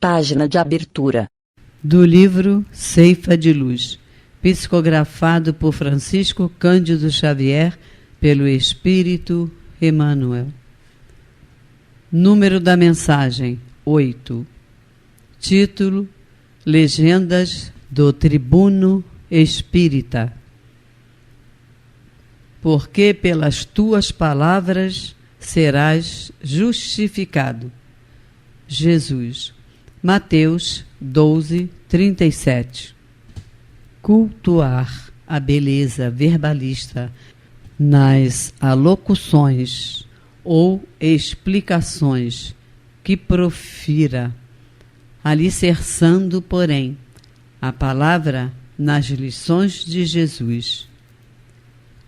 Página de abertura. Do livro Ceifa de Luz, psicografado por Francisco Cândido Xavier, pelo Espírito Emmanuel. Número da mensagem: 8. Título: Legendas do Tribuno Espírita. Porque pelas tuas palavras serás justificado. Jesus. Mateus 12, 37. Cultuar a beleza verbalista nas alocuções ou explicações que profira, alicerçando, porém, a palavra nas lições de Jesus.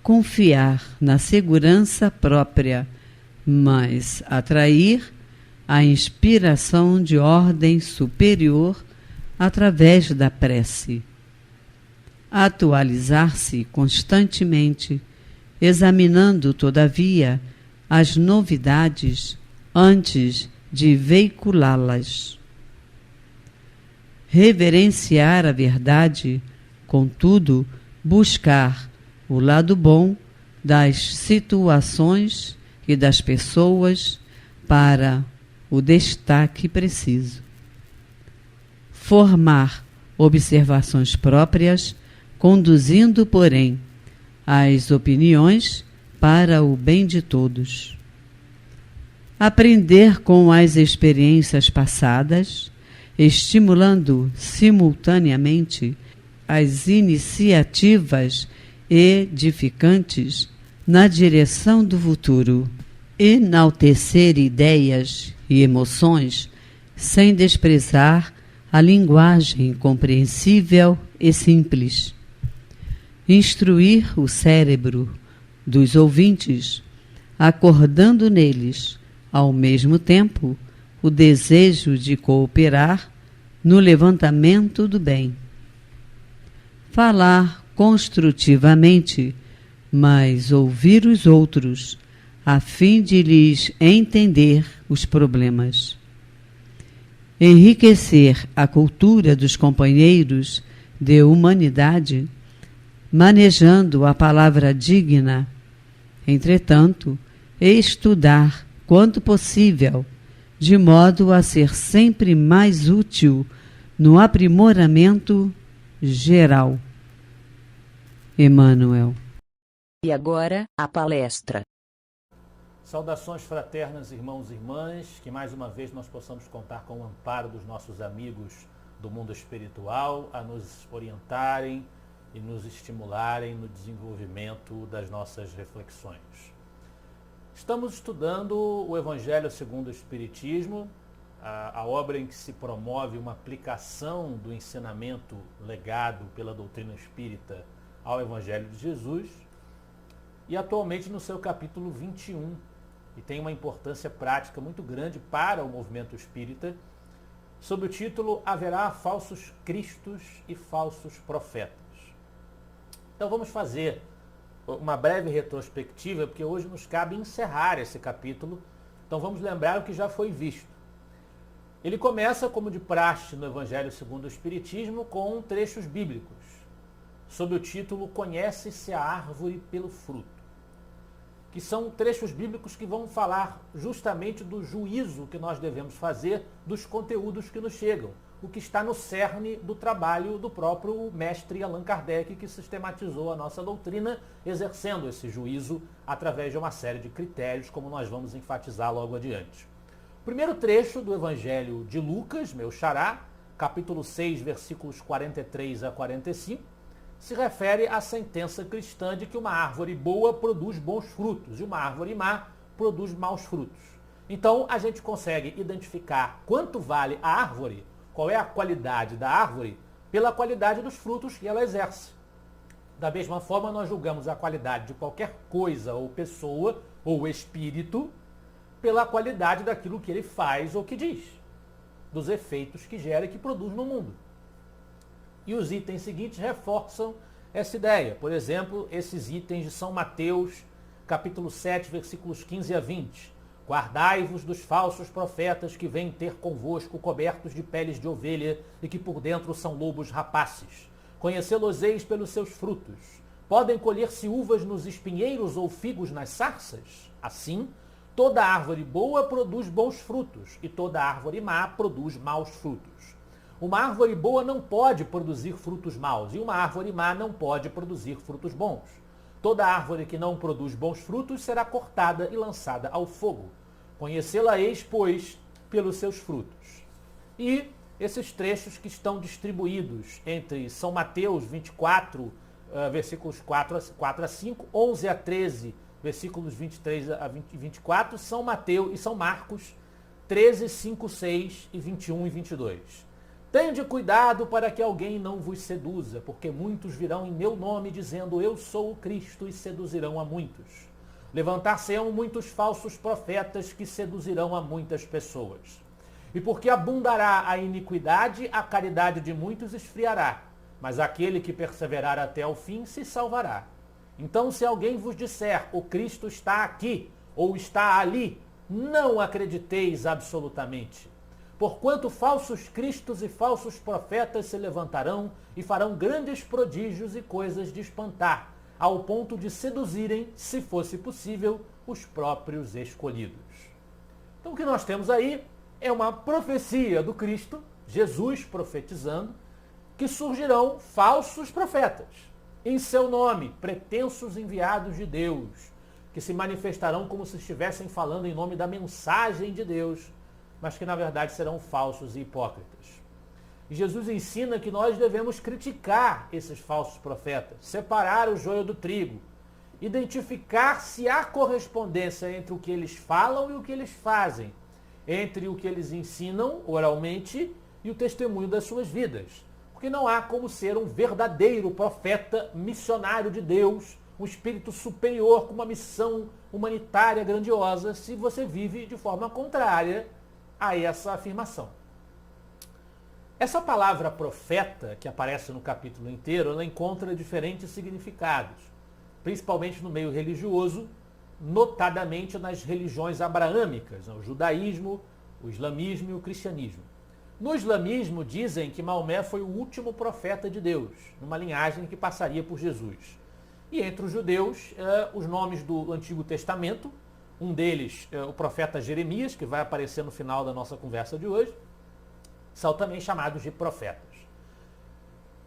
Confiar na segurança própria, mas atrair a inspiração de ordem superior através da prece. Atualizar-se constantemente, examinando, todavia, as novidades antes de veiculá-las. Reverenciar a verdade, contudo, buscar o lado bom das situações e das pessoas para o destaque preciso. Formar observações próprias, conduzindo, porém, as opiniões para o bem de todos. Aprender com as experiências passadas, estimulando simultaneamente as iniciativas edificantes na direção do futuro. Enaltecer ideias e emoções sem desprezar a linguagem compreensível e simples. Instruir o cérebro dos ouvintes, acordando neles, ao mesmo tempo, o desejo de cooperar no levantamento do bem. Falar construtivamente, mas ouvir os outros, a fim de lhes entender os problemas. Enriquecer a cultura dos companheiros de humanidade, manejando a palavra digna, entretanto, estudar quanto possível, de modo a ser sempre mais útil no aprimoramento geral. Emmanuel. E agora, a palestra. Saudações fraternas, irmãos e irmãs, que mais uma vez nós possamos contar com o amparo dos nossos amigos do mundo espiritual a nos orientarem e nos estimularem no desenvolvimento das nossas reflexões. Estamos estudando o Evangelho segundo o Espiritismo, a obra em que se promove uma aplicação do ensinamento legado pela doutrina espírita ao Evangelho de Jesus, e atualmente no seu capítulo 21, e tem uma importância prática muito grande para o movimento espírita, sob o título Haverá falsos cristos e falsos profetas. Então vamos fazer uma breve retrospectiva, porque hoje nos cabe encerrar esse capítulo, então vamos lembrar o que já foi visto. Ele começa, como de praxe no Evangelho segundo o Espiritismo, com trechos bíblicos, sob o título Conhece-se a árvore pelo fruto, que são trechos bíblicos que vão falar justamente do juízo que nós devemos fazer dos conteúdos que nos chegam, o que está no cerne do trabalho do próprio mestre Allan Kardec, que sistematizou a nossa doutrina, exercendo esse juízo através de uma série de critérios, como nós vamos enfatizar logo adiante. O primeiro trecho do Evangelho de Lucas, meu xará, capítulo 6, versículos 43 a 45, se refere à sentença cristã de que uma árvore boa produz bons frutos e uma árvore má produz maus frutos. Então, a gente consegue identificar quanto vale a árvore, qual é a qualidade da árvore, pela qualidade dos frutos que ela exerce. Da mesma forma, nós julgamos a qualidade de qualquer coisa ou pessoa ou espírito pela qualidade daquilo que ele faz ou que diz, dos efeitos que gera e que produz no mundo. E os itens seguintes reforçam essa ideia. Por exemplo, esses itens de São Mateus, capítulo 7, versículos 15 a 20. Guardai-vos dos falsos profetas que vêm ter convosco cobertos de peles de ovelha e que por dentro são lobos rapaces. Conhecê-los-eis pelos seus frutos. Podem colher-se uvas nos espinheiros ou figos nas sarças? Assim, toda árvore boa produz bons frutos, e toda árvore má produz maus frutos. Uma árvore boa não pode produzir frutos maus, e uma árvore má não pode produzir frutos bons. Toda árvore que não produz bons frutos será cortada e lançada ao fogo. Conhecê-la-eis, pois, pelos seus frutos. E esses trechos que estão distribuídos entre São Mateus 24, versículos 4 a 5, 11 a 13, versículos 23 a 24, São Mateus e São Marcos 13, 5, 6 e 21 e 22. Tende cuidado para que alguém não vos seduza, porque muitos virão em meu nome dizendo eu sou o Cristo e seduzirão a muitos. Levantar-se-ão muitos falsos profetas que seduzirão a muitas pessoas. E porque abundará a iniquidade, a caridade de muitos esfriará, mas aquele que perseverar até ao fim se salvará. Então, se alguém vos disser, o Cristo está aqui ou está ali, não acrediteis absolutamente. Porquanto falsos cristos e falsos profetas se levantarão e farão grandes prodígios e coisas de espantar, ao ponto de seduzirem, se fosse possível, os próprios escolhidos. Então o que nós temos aí é uma profecia do Cristo, Jesus profetizando, que surgirão falsos profetas, em seu nome, pretensos enviados de Deus, que se manifestarão como se estivessem falando em nome da mensagem de Deus, mas que na verdade serão falsos e hipócritas. E Jesus ensina que nós devemos criticar esses falsos profetas, separar o joio do trigo, identificar se há correspondência entre o que eles falam e o que eles fazem, entre o que eles ensinam oralmente e o testemunho das suas vidas. Porque não há como ser um verdadeiro profeta missionário de Deus, um espírito superior com uma missão humanitária grandiosa, se você vive de forma contrária a essa afirmação. Essa palavra profeta, que aparece no capítulo inteiro, ela encontra diferentes significados, principalmente no meio religioso, notadamente nas religiões abraâmicas, o judaísmo, o islamismo e o cristianismo. No islamismo dizem que Maomé foi o último profeta de Deus, numa linhagem que passaria por Jesus. E entre os judeus, os nomes do Antigo Testamento, um deles, o profeta Jeremias, que vai aparecer no final da nossa conversa de hoje, são também chamados de profetas.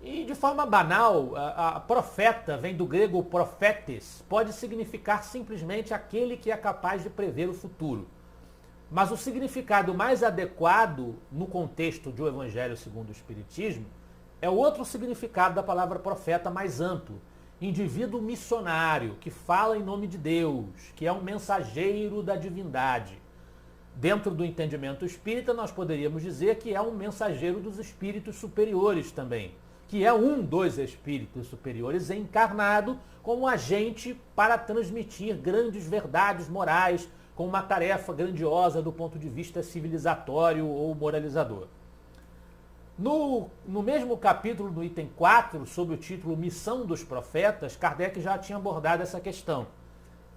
E de forma banal, a profeta vem do grego profetes, pode significar simplesmente aquele que é capaz de prever o futuro. Mas o significado mais adequado no contexto de O Evangelho segundo o Espiritismo é o outro significado da palavra profeta mais amplo, indivíduo missionário, que fala em nome de Deus, que é um mensageiro da divindade. Dentro do entendimento espírita, nós poderíamos dizer que é um mensageiro dos espíritos superiores também, que é um dos espíritos superiores encarnado como agente para transmitir grandes verdades morais, com uma tarefa grandiosa do ponto de vista civilizatório ou moralizador. No mesmo capítulo, no item 4, sob o título Missão dos Profetas, Kardec já tinha abordado essa questão.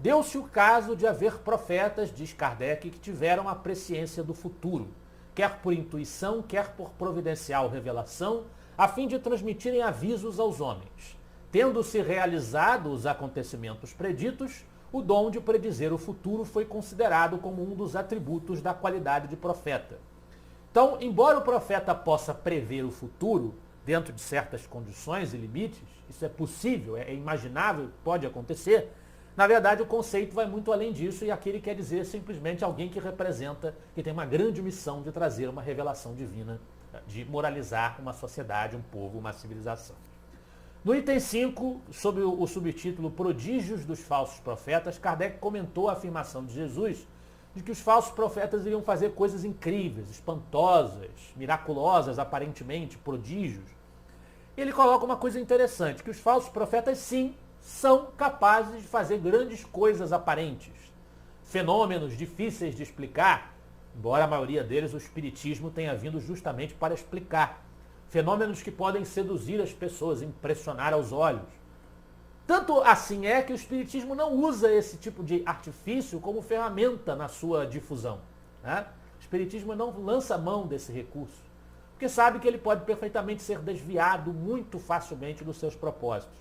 Deu-se o caso de haver profetas, diz Kardec, que tiveram a presciência do futuro, quer por intuição, quer por providencial revelação, a fim de transmitirem avisos aos homens. Tendo-se realizado os acontecimentos preditos, o dom de predizer o futuro foi considerado como um dos atributos da qualidade de profeta. Então, embora o profeta possa prever o futuro, dentro de certas condições e limites, isso é possível, é imaginável, pode acontecer, na verdade o conceito vai muito além disso e aqui ele quer dizer simplesmente alguém que representa, que tem uma grande missão de trazer uma revelação divina, de moralizar uma sociedade, um povo, uma civilização. No item 5, sob o subtítulo Prodígios dos Falsos Profetas, Kardec comentou a afirmação de Jesus de que os falsos profetas iriam fazer coisas incríveis, espantosas, miraculosas, aparentemente, prodígios. E ele coloca uma coisa interessante, que os falsos profetas, sim, são capazes de fazer grandes coisas aparentes. Fenômenos difíceis de explicar, embora a maioria deles o espiritismo tenha vindo justamente para explicar. Fenômenos que podem seduzir as pessoas, impressionar aos olhos. Tanto assim é que o Espiritismo não usa esse tipo de artifício como ferramenta na sua difusão, né? O Espiritismo não lança mão desse recurso, porque sabe que ele pode perfeitamente ser desviado muito facilmente dos seus propósitos.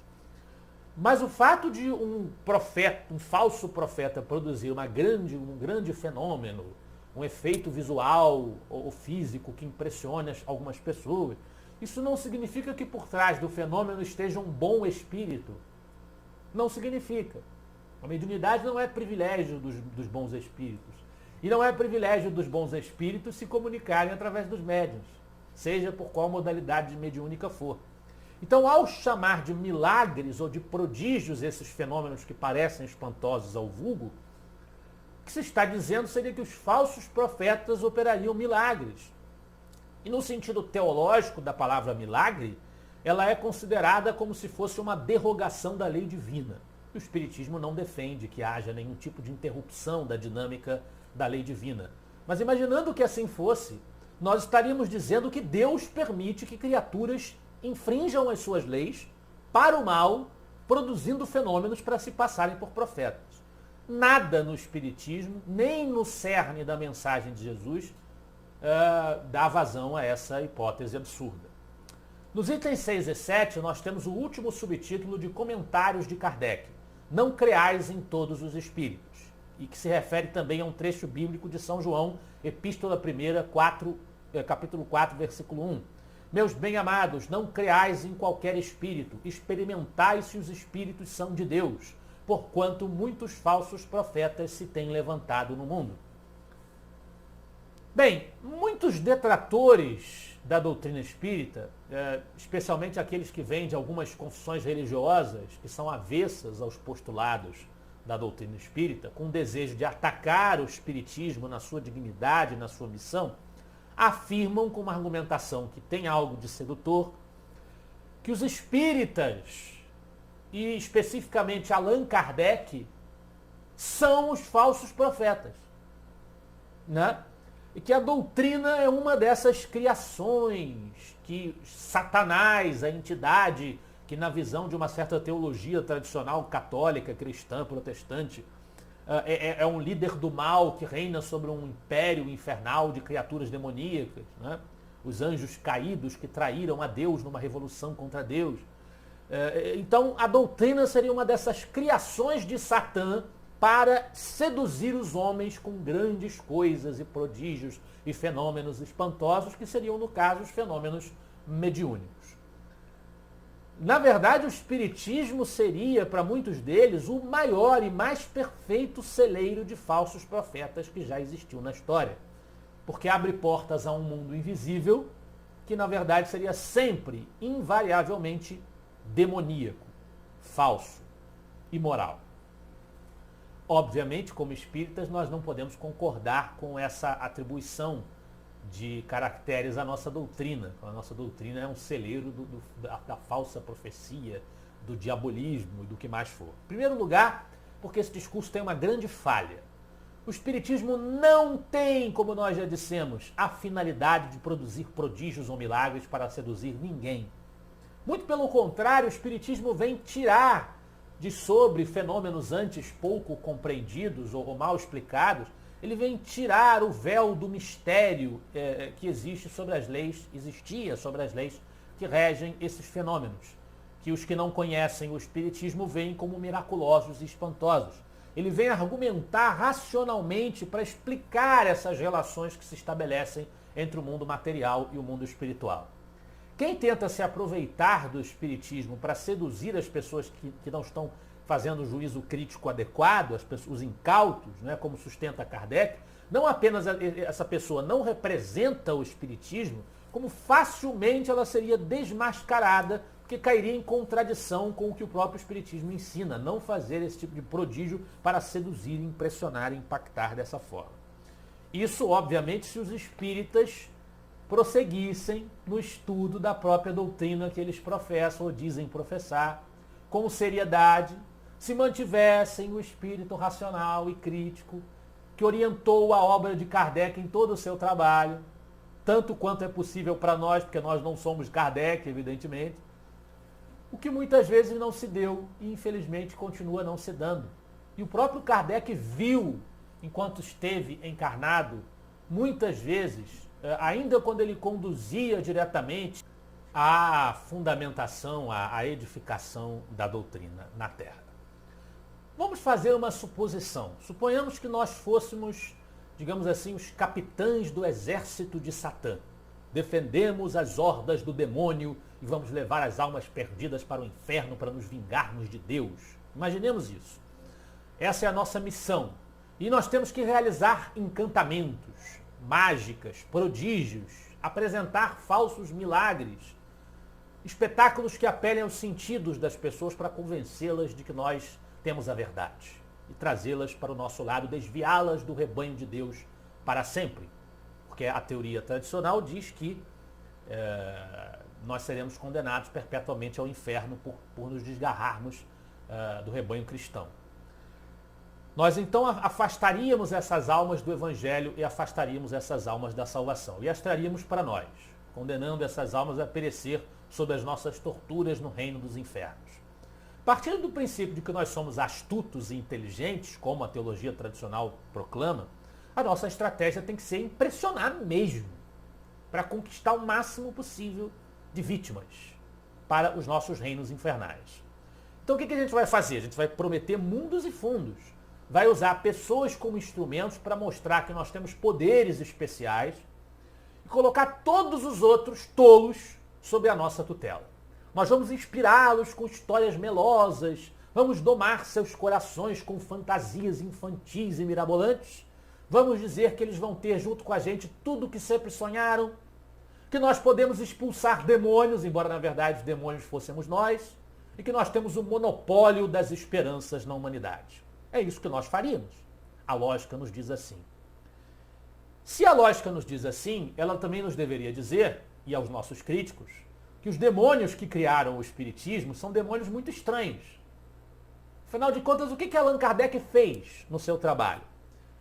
Mas o fato de um profeta, um falso profeta, produzir um grande fenômeno, um efeito visual ou físico que impressione algumas pessoas, isso não significa que por trás do fenômeno esteja um bom espírito. Não significa. A mediunidade não é privilégio dos bons espíritos. E não é privilégio dos bons espíritos se comunicarem através dos médiuns, seja por qual modalidade mediúnica for. Então, ao chamar de milagres ou de prodígios esses fenômenos que parecem espantosos ao vulgo, o que se está dizendo seria que os falsos profetas operariam milagres. E no sentido teológico da palavra milagre, ela é considerada como se fosse uma derrogação da lei divina. O Espiritismo não defende que haja nenhum tipo de interrupção da dinâmica da lei divina. Mas imaginando que assim fosse, nós estaríamos dizendo que Deus permite que criaturas infrinjam as suas leis para o mal, produzindo fenômenos para se passarem por profetas. Nada no Espiritismo, nem no cerne da mensagem de Jesus, dá vazão a essa hipótese absurda. Nos itens 6 e 7, nós temos o último subtítulo de comentários de Kardec, Não creais em todos os espíritos, e que se refere também a um trecho bíblico de São João, Epístola 1, capítulo 4, versículo 1. Meus bem-amados, não creais em qualquer espírito, experimentai se os espíritos são de Deus, porquanto muitos falsos profetas se têm levantado no mundo. Bem, muitos detratores da doutrina espírita, especialmente aqueles que vêm de algumas confissões religiosas que são avessas aos postulados da doutrina espírita, com o desejo de atacar o espiritismo na sua dignidade, na sua missão, afirmam com uma argumentação que tem algo de sedutor, que os espíritas, e especificamente Allan Kardec, são os falsos profetas, né? E que a doutrina é uma dessas criações que Satanás, a entidade que na visão de uma certa teologia tradicional católica, cristã, protestante, é um líder do mal que reina sobre um império infernal de criaturas demoníacas, né? Os anjos caídos que traíram a Deus numa revolução contra Deus. Então a doutrina seria uma dessas criações de Satã para seduzir os homens com grandes coisas e prodígios e fenômenos espantosos, que seriam, no caso, os fenômenos mediúnicos. Na verdade, o Espiritismo seria, para muitos deles, o maior e mais perfeito celeiro de falsos profetas que já existiu na história, porque abre portas a um mundo invisível que, na verdade, seria sempre, invariavelmente, demoníaco, falso, imoral. Obviamente, como espíritas, nós não podemos concordar com essa atribuição de caracteres à nossa doutrina. A nossa doutrina é um celeiro da falsa profecia, do diabolismo e do que mais for. Em primeiro lugar, porque esse discurso tem uma grande falha. O Espiritismo não tem, como nós já dissemos, a finalidade de produzir prodígios ou milagres para seduzir ninguém. Muito pelo contrário, o Espiritismo vem tirar de sobre fenômenos antes pouco compreendidos ou mal explicados, ele vem tirar o véu do mistério que existia sobre as leis que regem esses fenômenos, que os que não conhecem o Espiritismo veem como miraculosos e espantosos. Ele vem argumentar racionalmente para explicar essas relações que se estabelecem entre o mundo material e o mundo espiritual. Quem tenta se aproveitar do Espiritismo para seduzir as pessoas que não estão fazendo o juízo crítico adequado, os incautos, né, como sustenta Kardec, não apenas essa pessoa não representa o Espiritismo, como facilmente ela seria desmascarada, porque cairia em contradição com o que o próprio Espiritismo ensina, não fazer esse tipo de prodígio para seduzir, impressionar e impactar dessa forma. Isso, obviamente, se os espíritas prosseguissem no estudo da própria doutrina que eles professam ou dizem professar, com seriedade, se mantivessem o espírito racional e crítico que orientou a obra de Kardec em todo o seu trabalho, tanto quanto é possível para nós, porque nós não somos Kardec, evidentemente, o que muitas vezes não se deu e infelizmente continua não se dando. E o próprio Kardec viu, enquanto esteve encarnado, muitas vezes, ainda quando ele conduzia diretamente a fundamentação, a edificação da doutrina na Terra. Vamos fazer uma suposição. Suponhamos que nós fôssemos, digamos assim, os capitães do exército de Satã. Defendemos as hordas do demônio e vamos levar as almas perdidas para o inferno para nos vingarmos de Deus. Imaginemos isso. Essa é a nossa missão. E nós temos que realizar encantamentos, mágicas, prodígios, apresentar falsos milagres, espetáculos que apelem aos sentidos das pessoas para convencê-las de que nós temos a verdade e trazê-las para o nosso lado, desviá-las do rebanho de Deus para sempre. Porque a teoria tradicional diz que nós seremos condenados perpetuamente ao inferno por nos desgarrarmos do rebanho cristão. Nós então afastaríamos essas almas do Evangelho e afastaríamos essas almas da salvação e as traríamos para nós, condenando essas almas a perecer sob as nossas torturas no reino dos infernos. Partindo do princípio de que nós somos astutos e inteligentes, como a teologia tradicional proclama, a nossa estratégia tem que ser impressionar mesmo, para conquistar o máximo possível de vítimas para os nossos reinos infernais. Então o que a gente vai fazer? A gente vai prometer mundos e fundos, vai usar pessoas como instrumentos para mostrar que nós temos poderes especiais e colocar todos os outros tolos sob a nossa tutela. Nós vamos inspirá-los com histórias melosas, vamos domar seus corações com fantasias infantis e mirabolantes, vamos dizer que eles vão ter junto com a gente tudo o que sempre sonharam, que nós podemos expulsar demônios, embora na verdade os demônios fôssemos nós, e que nós temos o monopólio das esperanças na humanidade. É isso que nós faríamos. A lógica nos diz assim. Se a lógica nos diz assim, ela também nos deveria dizer, e aos nossos críticos, que os demônios que criaram o Espiritismo são demônios muito estranhos. Afinal de contas, o que Allan Kardec fez no seu trabalho?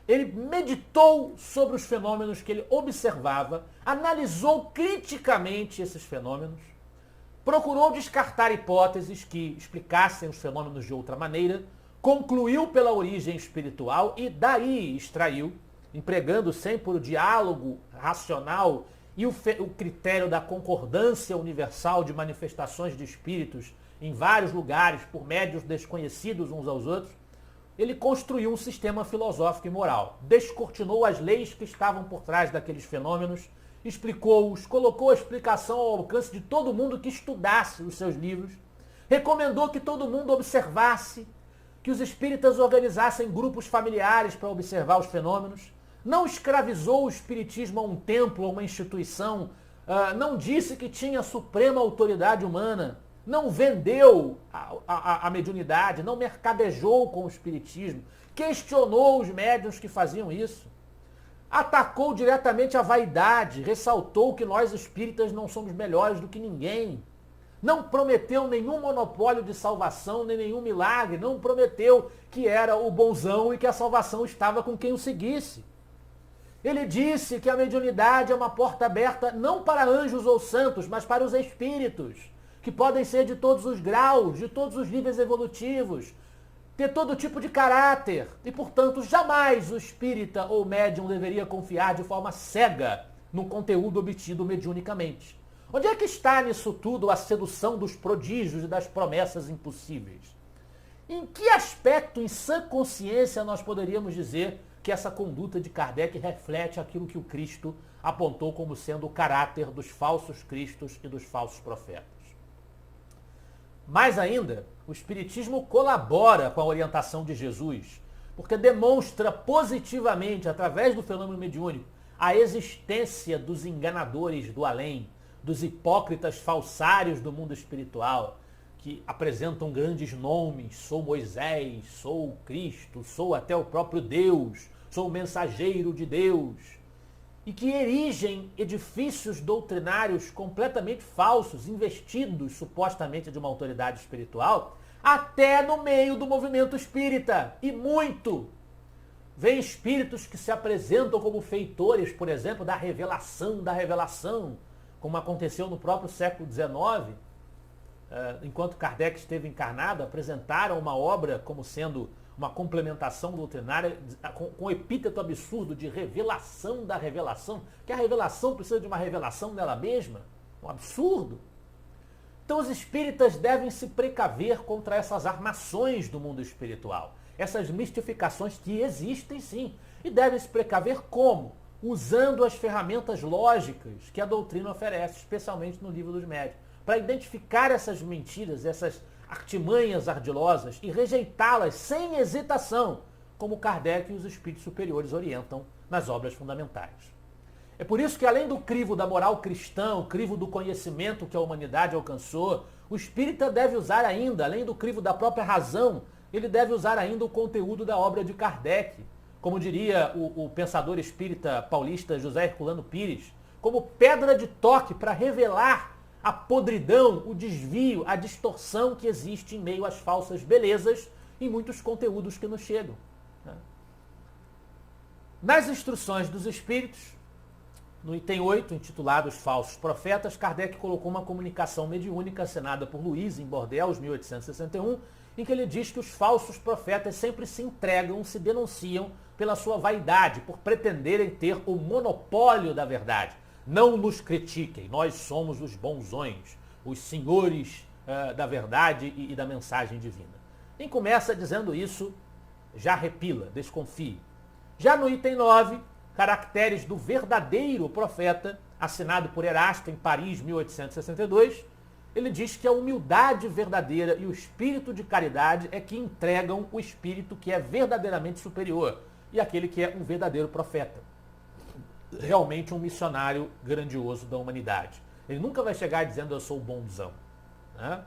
Ele meditou sobre os fenômenos que ele observava, analisou criticamente esses fenômenos, procurou descartar hipóteses que explicassem os fenômenos de outra maneira, concluiu pela origem espiritual e daí extraiu, empregando sempre o diálogo racional e o critério da concordância universal de manifestações de espíritos em vários lugares, por médios desconhecidos uns aos outros, ele construiu um sistema filosófico e moral, descortinou as leis que estavam por trás daqueles fenômenos, explicou-os, colocou a explicação ao alcance de todo mundo que estudasse os seus livros, recomendou que todo mundo observasse, que os espíritas organizassem grupos familiares para observar os fenômenos, não escravizou o espiritismo a um templo, a uma instituição, não disse que tinha suprema autoridade humana, não vendeu a mediunidade, não mercadejou com o espiritismo, questionou os médiuns que faziam isso, atacou diretamente a vaidade, ressaltou que nós espíritas não somos melhores do que ninguém, não prometeu nenhum monopólio de salvação, nem nenhum milagre, não prometeu que era o bonzão e que a salvação estava com quem o seguisse. Ele disse que a mediunidade é uma porta aberta não para anjos ou santos, mas para os espíritos, que podem ser de todos os graus, de todos os níveis evolutivos, ter todo tipo de caráter, e portanto jamais o espírita ou médium deveria confiar de forma cega no conteúdo obtido mediunicamente. Onde é que está nisso tudo a sedução dos prodígios e das promessas impossíveis? Em que aspecto, em sã consciência, nós poderíamos dizer que essa conduta de Kardec reflete aquilo que o Cristo apontou como sendo o caráter dos falsos cristos e dos falsos profetas? Mais ainda, o Espiritismo colabora com a orientação de Jesus, porque demonstra positivamente, através do fenômeno mediúnico, a existência dos enganadores do além, dos hipócritas falsários do mundo espiritual, que apresentam grandes nomes, sou Moisés, sou Cristo, sou até o próprio Deus, sou o mensageiro de Deus, e que erigem edifícios doutrinários completamente falsos, investidos supostamente de uma autoridade espiritual, até no meio do movimento espírita, e muito. Vem espíritos que se apresentam como feitores, por exemplo, da revelação, como aconteceu no próprio século XIX, enquanto Kardec esteve encarnado, apresentaram uma obra como sendo uma complementação doutrinária com epíteto absurdo de revelação da revelação, que a revelação precisa de uma revelação dela mesma, um absurdo. Então os espíritas devem se precaver contra essas armações do mundo espiritual, essas mistificações que existem sim, e devem se precaver como? Usando as ferramentas lógicas que a doutrina oferece, especialmente no Livro dos Médiuns, para identificar essas mentiras, essas artimanhas ardilosas e rejeitá-las sem hesitação, como Kardec e os espíritos superiores orientam nas obras fundamentais. É por isso que, além do crivo da moral cristã, o crivo do conhecimento que a humanidade alcançou, o espírita deve usar ainda, além do crivo da própria razão, ele deve usar ainda o conteúdo da obra de Kardec, como diria o pensador espírita paulista José Herculano Pires, como pedra de toque para revelar a podridão, o desvio, a distorção que existe em meio às falsas belezas e muitos conteúdos que nos chegam. Nas instruções dos espíritos, no item 8, intitulado Os Falsos Profetas, Kardec colocou uma comunicação mediúnica assinada por Luiz em Bordeaux, 1861, em que ele diz que os falsos profetas sempre se entregam, se denunciam pela sua vaidade, por pretenderem ter o monopólio da verdade. Não nos critiquem, nós somos os bonzões, os senhores da verdade e da mensagem divina. Quem começa dizendo isso já repila, desconfie. Já no item 9, caracteres do verdadeiro profeta, assinado por Erasto em Paris, 1862, ele diz que a humildade verdadeira e o espírito de caridade é que entregam o espírito que é verdadeiramente superior e aquele que é um verdadeiro profeta. Realmente um missionário grandioso da humanidade. Ele nunca vai chegar dizendo eu sou bonzão. Né?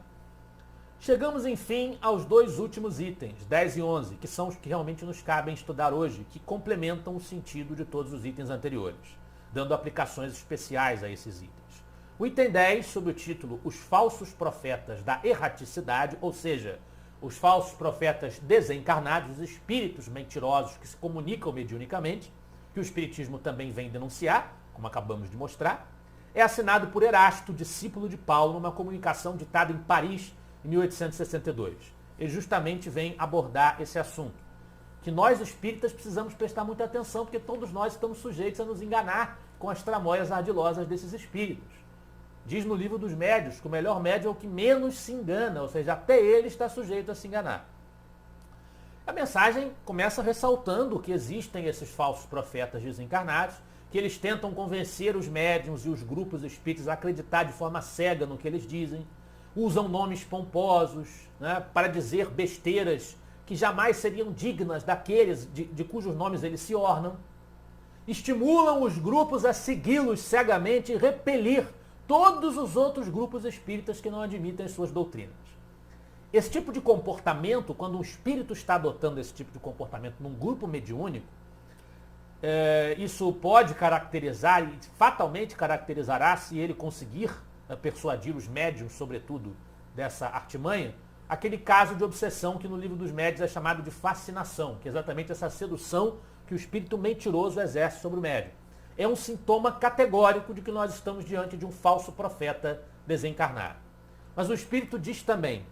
Chegamos, enfim, aos dois últimos itens, 10 e 11, que são os que realmente nos cabem estudar hoje, que complementam o sentido de todos os itens anteriores, dando aplicações especiais a esses itens. O item 10, sob o título Os Falsos Profetas da Erraticidade, ou seja, os falsos profetas desencarnados, os espíritos mentirosos que se comunicam mediunicamente, que o Espiritismo também vem denunciar, como acabamos de mostrar, é assinado por Erasto, discípulo de Paulo, numa comunicação ditada em Paris, em 1862. Ele justamente vem abordar esse assunto, que nós espíritas precisamos prestar muita atenção, porque todos nós estamos sujeitos a nos enganar com as tramóias ardilosas desses espíritos. Diz no Livro dos Médiuns que o melhor médium é o que menos se engana, ou seja, até ele está sujeito a se enganar. A mensagem começa ressaltando que existem esses falsos profetas desencarnados, que eles tentam convencer os médiuns e os grupos espíritas a acreditar de forma cega no que eles dizem, usam nomes pomposos, né, para dizer besteiras que jamais seriam dignas daqueles de cujos nomes eles se ornam, estimulam os grupos a segui-los cegamente e repelir todos os outros grupos espíritas que não admitem as suas doutrinas. Esse tipo de comportamento, quando um espírito está adotando esse tipo de comportamento num grupo mediúnico, isso pode caracterizar e fatalmente caracterizará, se ele conseguir persuadir os médiuns, sobretudo, dessa artimanha, aquele caso de obsessão que no Livro dos Médiuns é chamado de fascinação, que é exatamente essa sedução que o espírito mentiroso exerce sobre o médium. É um sintoma categórico de que nós estamos diante de um falso profeta desencarnado. Mas o espírito diz também,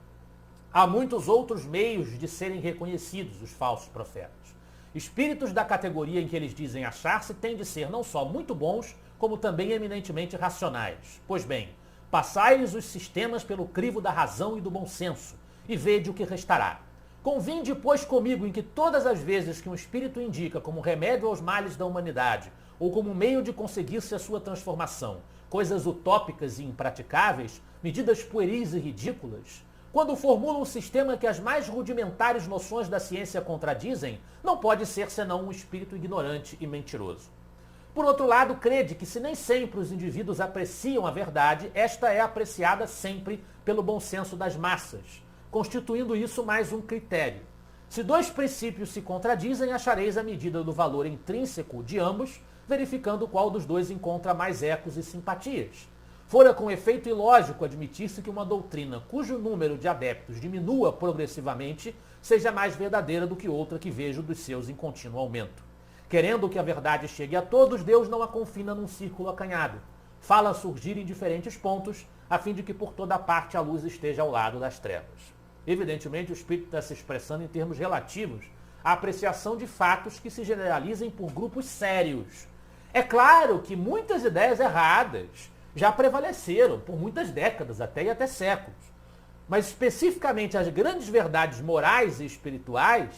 há muitos outros meios de serem reconhecidos os falsos profetas. Espíritos da categoria em que eles dizem achar-se têm de ser não só muito bons, como também eminentemente racionais. Pois bem, passai-lhes os sistemas pelo crivo da razão e do bom senso, e vede o que restará. Convinde, pois, comigo em que todas as vezes que um espírito indica como remédio aos males da humanidade, ou como meio de conseguir-se a sua transformação, coisas utópicas e impraticáveis, medidas pueris e ridículas, quando formula um sistema que as mais rudimentares noções da ciência contradizem, não pode ser senão um espírito ignorante e mentiroso. Por outro lado, crede que se nem sempre os indivíduos apreciam a verdade, esta é apreciada sempre pelo bom senso das massas, constituindo isso mais um critério. Se dois princípios se contradizem, achareis a medida do valor intrínseco de ambos, verificando qual dos dois encontra mais ecos e simpatias. Fora com efeito ilógico admitir-se que uma doutrina cujo número de adeptos diminua progressivamente seja mais verdadeira do que outra que vejo dos seus em contínuo aumento. Querendo que a verdade chegue a todos, Deus não a confina num círculo acanhado. Fala surgir em diferentes pontos, a fim de que por toda parte a luz esteja ao lado das trevas. Evidentemente, o Espírito está se expressando em termos relativos à apreciação de fatos que se generalizem por grupos sérios. É claro que muitas ideias erradas já prevaleceram por muitas décadas até e até séculos. Mas especificamente as grandes verdades morais e espirituais,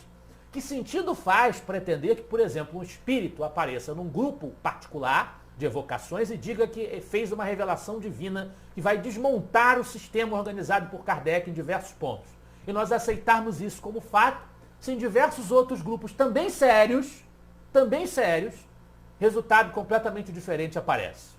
que sentido faz pretender que, por exemplo, um espírito apareça num grupo particular de evocações e diga que fez uma revelação divina que vai desmontar o sistema organizado por Kardec em diversos pontos. E nós aceitarmos isso como fato, se em diversos outros grupos também sérios, resultado completamente diferente aparece.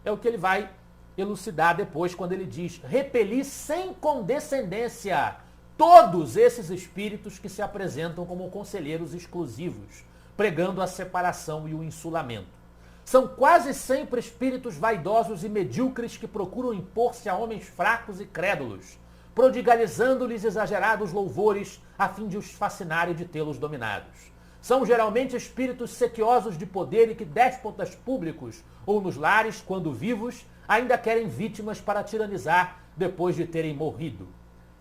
É o que ele vai elucidar depois quando ele diz: repeli sem condescendência todos esses espíritos que se apresentam como conselheiros exclusivos, pregando a separação e o insulamento. São quase sempre espíritos vaidosos e medíocres que procuram impor-se a homens fracos e crédulos, prodigalizando-lhes exagerados louvores a fim de os fascinar e de tê-los dominados. São geralmente espíritos sequiosos de poder e que déspotas públicos ou nos lares, quando vivos, ainda querem vítimas para tiranizar depois de terem morrido.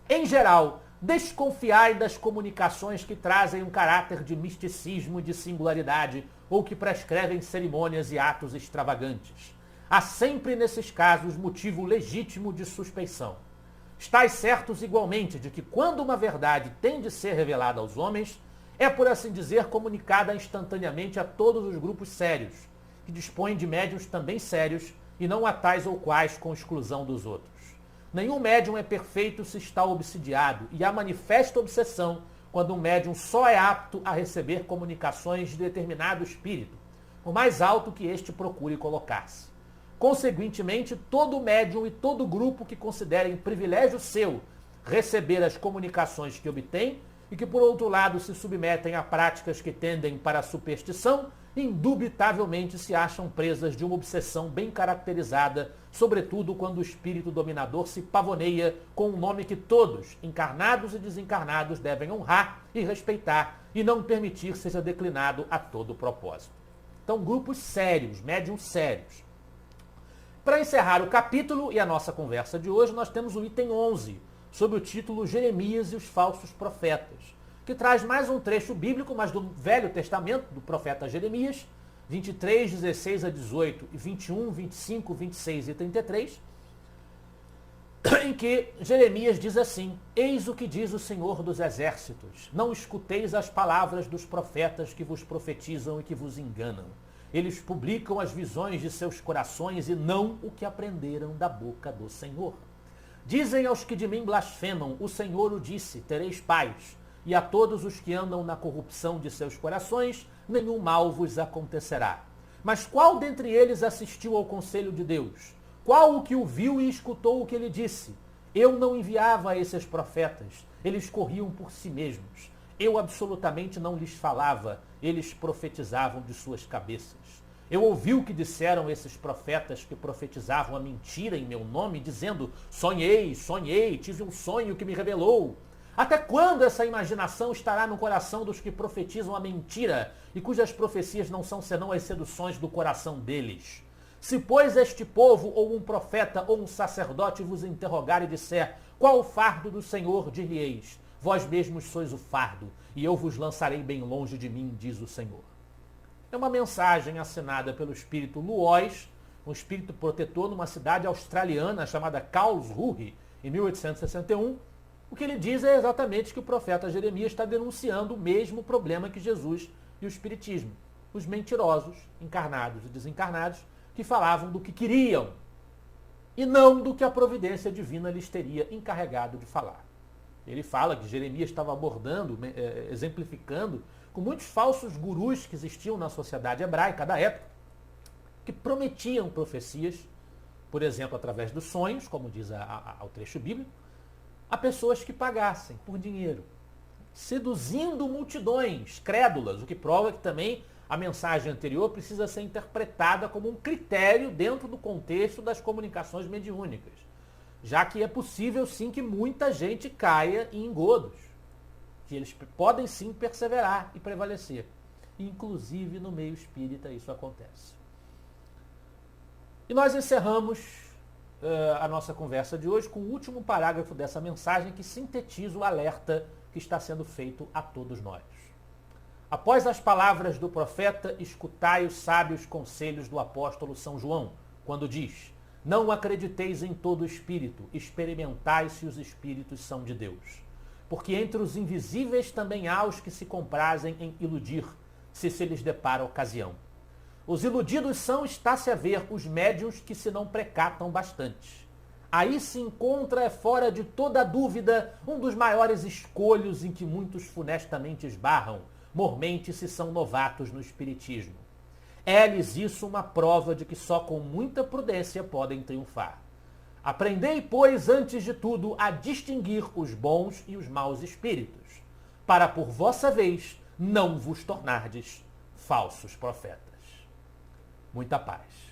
Em geral, desconfiai das comunicações que trazem um caráter de misticismo e de singularidade ou que prescrevem cerimônias e atos extravagantes. Há sempre nesses casos motivo legítimo de suspeição. Estais certos igualmente de que quando uma verdade tem de ser revelada aos homens, é, por assim dizer, comunicada instantaneamente a todos os grupos sérios, que dispõem de médiuns também sérios e não a tais ou quais com exclusão dos outros. Nenhum médium é perfeito se está obsidiado, e há manifesta obsessão quando um médium só é apto a receber comunicações de determinado espírito, por mais alto que este procure colocar-se. Consequentemente, todo médium e todo grupo que considerem privilégio seu receber as comunicações que obtém e que, por outro lado, se submetem a práticas que tendem para a superstição, indubitavelmente se acham presas de uma obsessão bem caracterizada, sobretudo quando o espírito dominador se pavoneia com um nome que todos, encarnados e desencarnados, devem honrar e respeitar e não permitir seja declinado a todo propósito. Então, grupos sérios, médiums sérios. Para encerrar o capítulo e a nossa conversa de hoje, nós temos o item 11, sob o título Jeremias e os falsos profetas, que traz mais um trecho bíblico, mas do Velho Testamento, do profeta Jeremias, 23, 16 a 18 e 21, 25, 26 e 33, em que Jeremias diz assim: eis o que diz o Senhor dos Exércitos, não escuteis as palavras dos profetas que vos profetizam e que vos enganam. Eles publicam as visões de seus corações e não o que aprenderam da boca do Senhor. Dizem aos que de mim blasfemam, o Senhor o disse, tereis paz. E a todos os que andam na corrupção de seus corações, nenhum mal vos acontecerá. Mas qual dentre eles assistiu ao conselho de Deus? Qual o que o viu e escutou o que ele disse? Eu não enviava a esses profetas, eles corriam por si mesmos. Eu absolutamente não lhes falava, eles profetizavam de suas cabeças. Eu ouvi o que disseram esses profetas que profetizavam a mentira em meu nome, dizendo: sonhei, sonhei, tive um sonho que me revelou. Até quando essa imaginação estará no coração dos que profetizam a mentira e cujas profecias não são senão as seduções do coração deles? Se, pois, este povo, ou um profeta, ou um sacerdote vos interrogar e disser: qual o fardo do Senhor, dir-lhe-eis: vós mesmos sois o fardo, e eu vos lançarei bem longe de mim, diz o Senhor. É uma mensagem assinada pelo espírito Luóis, um espírito protetor numa cidade australiana chamada Karlsruhe, em 1861. O que ele diz é exatamente que o profeta Jeremias está denunciando o mesmo problema que Jesus e o espiritismo. Os mentirosos, encarnados e desencarnados, que falavam do que queriam e não do que a providência divina lhes teria encarregado de falar. Ele fala que Jeremias estava abordando, exemplificando, com muitos falsos gurus que existiam na sociedade hebraica da época, que prometiam profecias, por exemplo, através dos sonhos, como diz o trecho bíblico, a pessoas que pagassem por dinheiro, seduzindo multidões crédulas, o que prova que também a mensagem anterior precisa ser interpretada como um critério dentro do contexto das comunicações mediúnicas, já que é possível sim que muita gente caia em engodos, que eles podem sim perseverar e prevalecer. Inclusive no meio espírita isso acontece. E nós encerramos a nossa conversa de hoje com o último parágrafo dessa mensagem que sintetiza o alerta que está sendo feito a todos nós. Após as palavras do profeta, escutai os sábios conselhos do apóstolo São João, quando diz: não acrediteis em todo espírito, experimentai se os espíritos são de Deus. Porque entre os invisíveis também há os que se comprazem em iludir, se lhes depara a ocasião. Os iludidos são, está-se a ver, os médiuns que se não precatam bastante. Aí se encontra, fora de toda dúvida, um dos maiores escolhos em que muitos funestamente esbarram, mormente se são novatos no espiritismo. É-lhes isso uma prova de que só com muita prudência podem triunfar. Aprendei, pois, antes de tudo, a distinguir os bons e os maus espíritos, para por vossa vez não vos tornardes falsos profetas. Muita paz.